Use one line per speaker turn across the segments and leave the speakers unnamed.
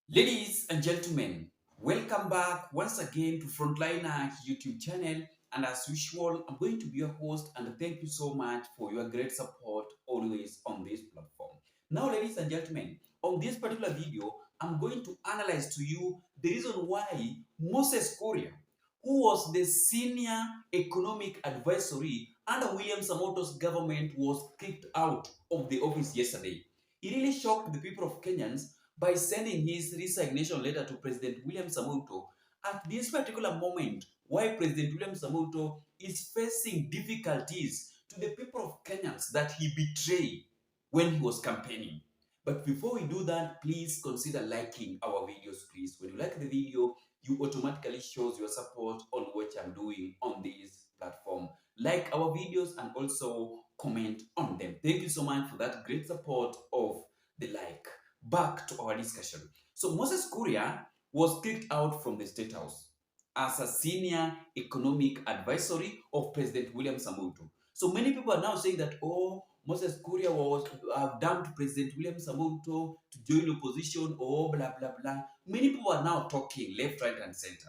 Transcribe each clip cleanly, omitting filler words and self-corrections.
Ladies and gentlemen, welcome back once again to Frontliner YouTube channel. And as usual, I'm going to be your host, and thank you so much for your great support always on this platform. Now, ladies and gentlemen, on this particular video, I'm going to analyze to you the reason why Moses Kuria, who was the senior economic advisory under William Samoto's government, was kicked out of the office yesterday. It really shocked the people of Kenyans by sending his resignation letter to President William Samoto at this particular moment, why President William Samoto is facing difficulties to the people of Kenyans that he betrayed when he was campaigning. But before we do that, please consider liking our videos, please. When you like the video, you automatically shows your support on what I'm doing on this platform. Like our videos and also comment on them. Thank you so much for that great support of the like. Back to our discussion. So Moses Kuria was kicked out from the State House as a senior economic advisory of President William Samoto. So many people are now saying that, oh, Moses Kuria was dumped President William Samoto to join opposition, or blah, blah, blah. Many people are now talking left, right, and center.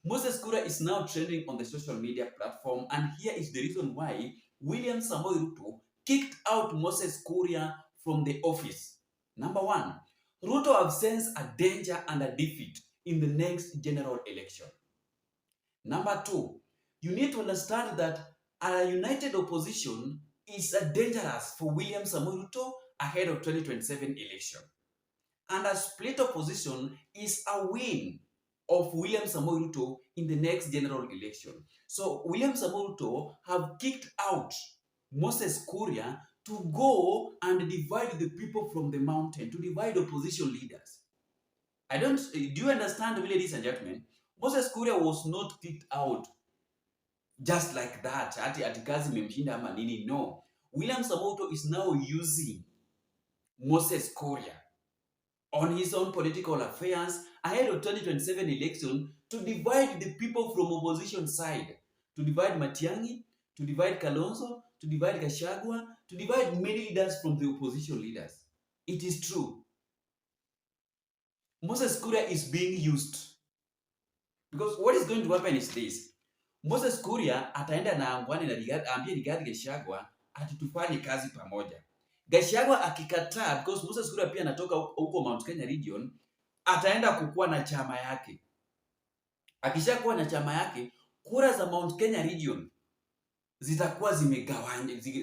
Moses Kuria is now trending on the social media platform, and here is the reason why William Samoei Ruto kicked out Moses Kuria from the office. Number one, Ruto have sensed a danger and a defeat in the next general election. Number two, you need to understand that a united opposition is dangerous for William Samoei Ruto ahead of 2027 election. And a split opposition is a win of William Samoei Ruto in the next general election. So William Samoei Ruto have kicked out Moses Kuria to go and divide the people from the mountain, to divide opposition leaders. Do you understand, ladies and gentlemen? Moses Kuria was not kicked out just like that. No. William Samoei Ruto is now using Moses Kuria on his own political affairs ahead of 2027 election to divide the people from opposition side, to divide Matiang'i, to divide Kalonzo, to divide Gachagua, to divide many leaders from the opposition leaders. It is true. Moses Kuria is being used. Because what is going to happen is this. Moses Kuria ataenda na ambwane na ambie Rigathi Gachagua ati tufanye kazi pamoja. Gachagua akikataa, because Moses Kuria pia anatoka huko Mount Kenya region, ataenda kukua na chama yake. Akishakuwa na chama yake, kura za Mount Kenya region zitakuwa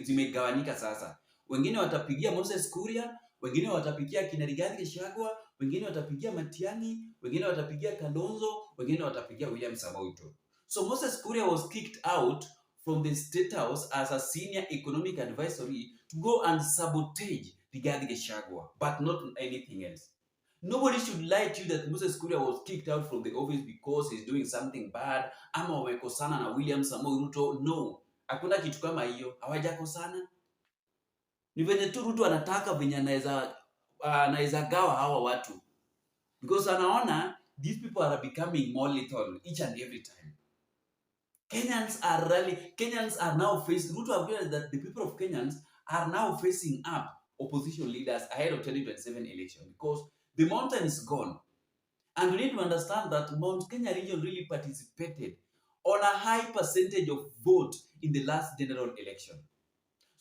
zimegawanyika sasa. Wengine watapigia Moses Kuria, wengine watapigia kina Rigathi Gachagua, wengine watapigia Matiang'i, wengine watapigia Kalonzo, wengine watapigia William Samoei Ruto. So Moses Kuria was kicked out from the State House as a senior economic advisory to go and sabotage Rigathi Gachagua, but not anything else. Nobody should lie to you that Moses Kuria was kicked out from the office because he's doing something bad, ama wamekosana na William Samoei Ruto. No, hakuna kitu kama hiyo. Hawajakosana. Ni venye tu Ruto anataka venye anaweza gawa hawa watu. Because anaona these people are becoming more lethal each and every time. Kenyans are now facing, Ruto have realized that the people of Kenyans are now facing up opposition leaders ahead of 2027 election, because the mountain is gone. And we need to understand that Mount Kenya region really participated on a high percentage of vote in the last general election.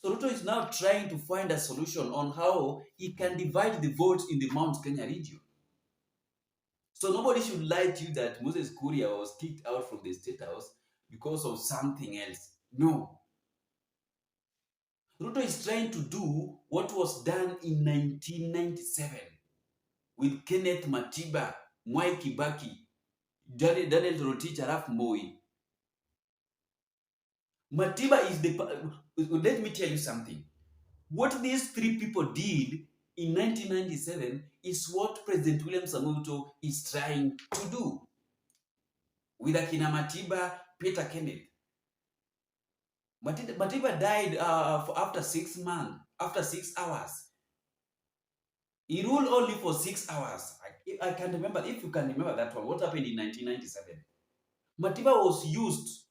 So Ruto is now trying to find a solution on how he can divide the votes in the Mount Kenya region. So nobody should lie to you that Moses Kuria was kicked out from the State House because of something else. No. Ruto is trying to do what was done in 1997 with Kenneth Matiba, Mwai Kibaki, Daniel Toroitich Arap Moi. Matiba is let me tell you something. What these three people did in 1997 is what President William Samoei Ruto is trying to do with Akina Matiba, Peter Kenneth. Matiba died after 6 months, after 6 hours. He ruled only for 6 hours. I can remember, if you can remember that one, what happened in 1997. Matiba was used,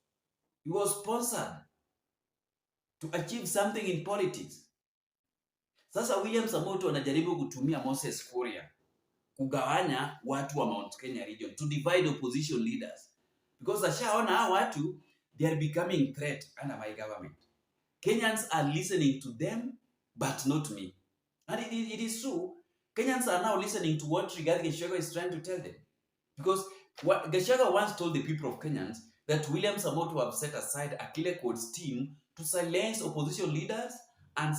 he was sponsored to achieve something in politics. Sasa William Samoei Ruto anajaribu kutumia Moses Kuria kugawanya watu wa Mount Kenya region, to divide opposition leaders, because ashaona hao watu they are becoming threat under my government. Kenyans are listening to them but not me, and it is true. Kenyans are now listening to what Rigathi Gachagua is trying to tell them, because what Gachagua once told the people of Kenyans that William Samoei have set aside a clear code's team to silence opposition leaders and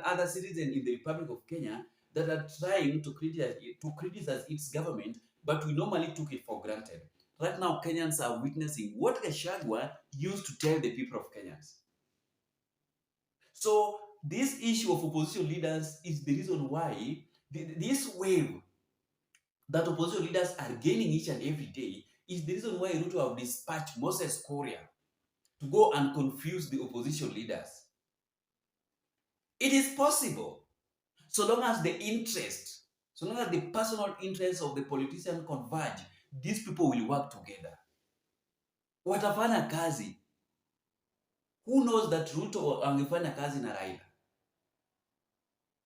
other citizens in the Republic of Kenya that are trying to criticize its government, but we normally took it for granted. Right now, Kenyans are witnessing what Gachagua used to tell the people of Kenyans. So this issue of opposition leaders is the reason why this wave that opposition leaders are gaining each and every day is the reason why Ruto have dispatched Moses Kuria to go and confuse the opposition leaders. It is possible, so long as the personal interests of the politician converge, these people will work together. Watafanya kazi. Who knows that Ruto angefanya kazi na Raila?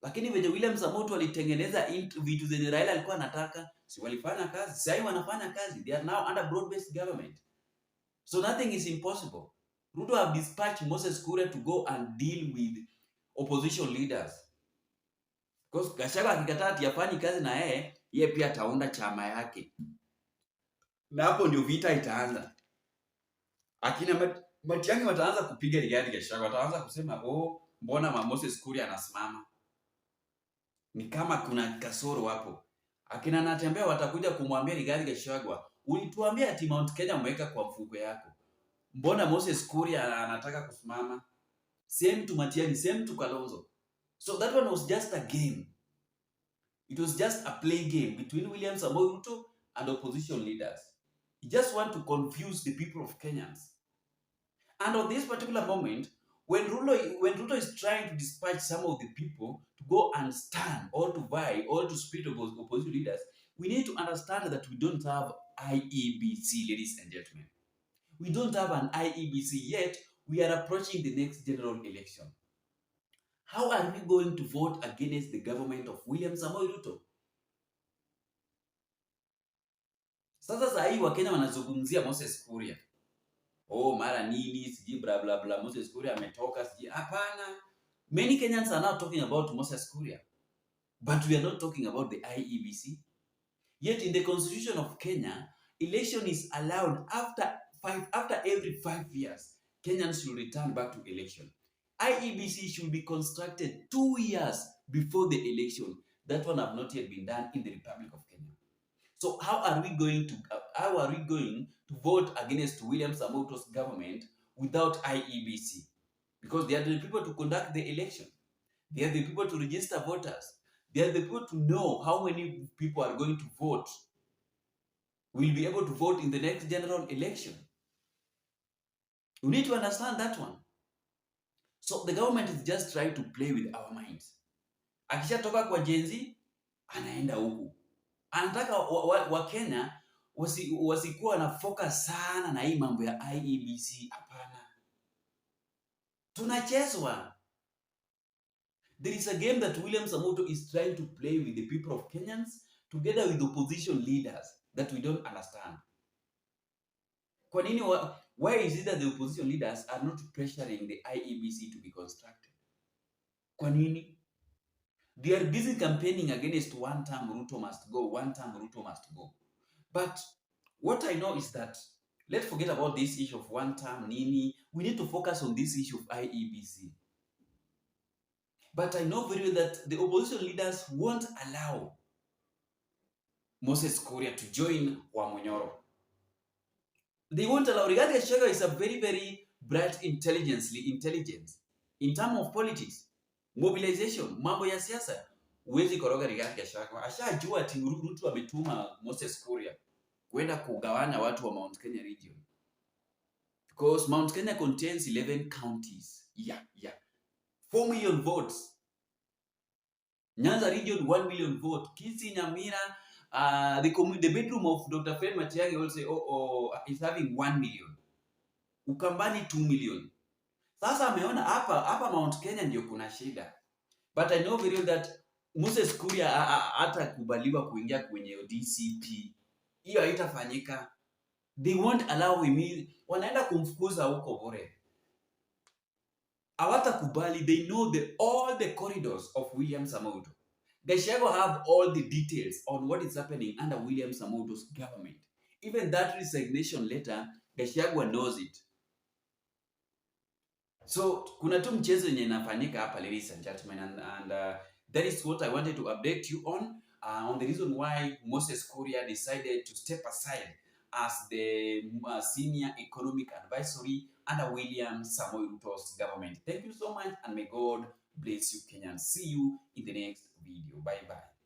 Lakini venye William Samoei alitengeneza vitu zenye Raila alikuwa anataka, si walifanya kazi. Sasa wanafanya kazi. They are now under broad-based government. So nothing is impossible. Ruto have dispatched Moses Kuria to go and deal with opposition leaders. Because Gachagua akikataa ati afanye kazi na yeye pia ataunda chama yake. Na hapo ndio vita itaanza. Akina Matiang'i wataanza kupiga Rigathi Gachagua, wataanza kusema mbona Moses Kuria anasimama? Ni kama kuna kasoro hapo. Akina Natembeya watakuja kumwambia Rigathi Gachagua, ulituambia ati Mount Kenya umeweka kwa mfuko yako. Mbona Moses Kuria anataka kusimama? Same to Matiang'i, same to Kalonzo. So that one was just a game. It was just a play game between William Samoei Ruto and opposition leaders. He just want to confuse the people of Kenyans. And on this particular moment, when Ruto is trying to dispatch some of the people to go and stand or to vie or to split opposition leaders, we need to understand that we don't have IEBC, ladies and gentlemen. We don't have an IEBC yet. We are approaching the next general election. How are we going to vote against the government of William Samoei Ruto? Sasa saa hii Wakenya wanazungumzia Moses Kuria. Mara nini, siji bla bla bla, Moses Kuria ametoka, siji. Hapana. Many Kenyans are now talking about Moses Kuria. But we are not talking about the IEBC. Yet in the Constitution of Kenya, election is allowed after every 5 years. Kenyans should return back to election. IEBC should be constructed 2 years before the election. That one have not yet been done in the Republic of Kenya. So how are we going to vote against William Samoei Ruto's government without IEBC? Because they are the people to conduct the election. They are the people to register voters. They are the people to know how many people are going to vote. Will be able to vote in the next general election. We need to understand that one. So the government is just trying to play with our minds. Akishatoka kwa Gen Z, anaenda huku. Anataka Wakenya wasikuwa na focus sana na hii mambo ya IEBC. Hapana. Tunachezwa. There is a game that William Samoei is trying to play with the people of Kenyans together with opposition leaders that we don't understand. Kwa nini why is it that the opposition leaders are not pressuring the IEBC to be constructed? Kwa nini? They are busy campaigning against one term Ruto must go, one term Ruto must go. But what I know is that, let's forget about this issue of one term, Nini. We need to focus on this issue of IEBC. But I know very well that the opposition leaders won't allow Moses Kuria to join Wamonyoro. They won't allow. Rigathi Gachagua is a very, very bright intelligence in terms of politics. Mobilization, mambo ya siasa, huwezi koroga Rigathi Gachagua. Ashajua ati Ruto ametuma Moses Kuria kwenda kugawanya watu wa Mount Kenya region. Because Mount Kenya contains 11 counties. 4 million votes. Nyanza region, 1 million votes. Kisii, Nyamira, the bedroom of Dr. Fred Matiang'i also is having 1 million. Ukambani 2 million. Sasa ameona hapa Mount Kenya ndio kuna shida. But I know very well that Moses Kuria hatakubaliwa kuingia kwenye DCP. Hiyo haitafanyika. They won't allow him. Wanaenda kumfukuza huko bure. Hawatakubali. They know all the corridors of William Samoei. Gachagua have all the details on what is happening under William Samoei's government. Even that resignation letter, Gachagua knows it. So kuna tu mchezo yenye inafanyika hapa, ladies and gentlemen, and that is what I wanted to update you on the reason why Moses Kuria decided to step aside as the senior economic advisory under William Samoei Ruto's government. Thank you so much, and may God bless you, Kenyans. See you in the next video. Bye bye.